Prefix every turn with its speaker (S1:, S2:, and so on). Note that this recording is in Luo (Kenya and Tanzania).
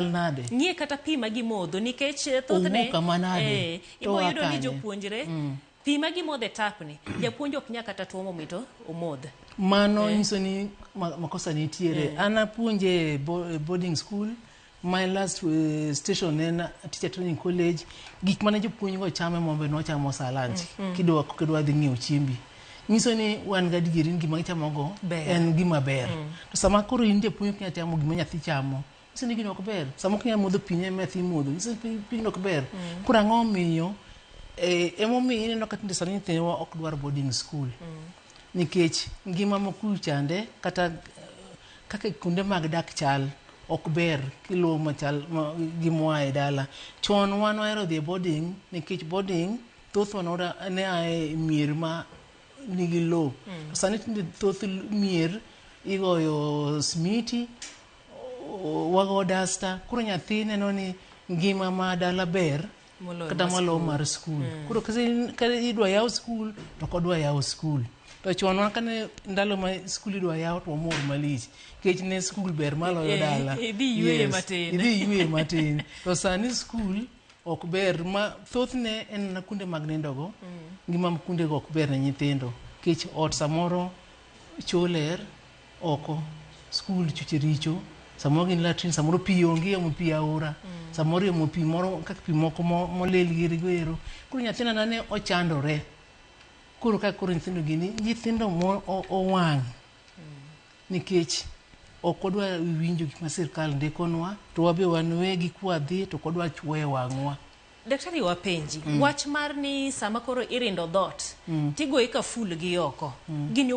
S1: nade
S2: nie kata pi magimodho nikech thothne iboyudo ni jopuonjre pi magimodho e tapni japuonj ok nya kata tuomo mito omodh.
S1: Mano nyiso ni makosa nitiere. Ana puonje boarding school. My last station en teacher training college. Gik mane jopuonj go chame mombe no chamo salad. Kidwa dhi ng'iewo chiembi. Nyiso ni wan ga digirin gima gichamo go en gima ber. To sama koro in japuonj ok nyatamo gima nyathi chamo. Nyiso ni gino ok ber. Sama ok nyamodho pi ne nyathi modho. Nyiso ni pi ok ber. Koro ang'o miyo emomiyo ineno ka tinde sani nyithiwa ok dwar boarding school. Nikech ngima mokuchande kata kaka kunde mag dak chal ok ber kilo machal gimwa e dala. Chon wan ohero dhi boarding nikech boarding thoth wan ne ae mier ma nigi low. Sani tinde thoth mier igoyo smiti wago dasta. Koro nyathi neno ni ngima ma dala ber kata malo mar school. Koro ka idwa yaw school to kodwa yaw school. To chonwa kane ndalo ma school idwa yaw to mor malich kech ne school ber maloyo dala.
S2: Idhi ywe
S1: matin. To sani school ok ber ma thothne en kunde mag nindogo. Ngima kunde go ok ber ne nyithindo. Kech ot samoro choler oko school chuche richo. Samoro gin latrin, samoro pi onge omo pi aora. Samoro omo pi moro kaka pi moko molil girigo. Koro nyathina nane ochandore. Koro ka koro nyithindo gini nyithindo owang' nikech ok odwa winjo gik ma sirkal ndikonwa to wabe wan wegi kwadhi to kodwa chwoe wang'wa.
S2: Daktari wapenji, wach mar ni sama koro irindo dhot tigoyi ka ful gi oko. Gini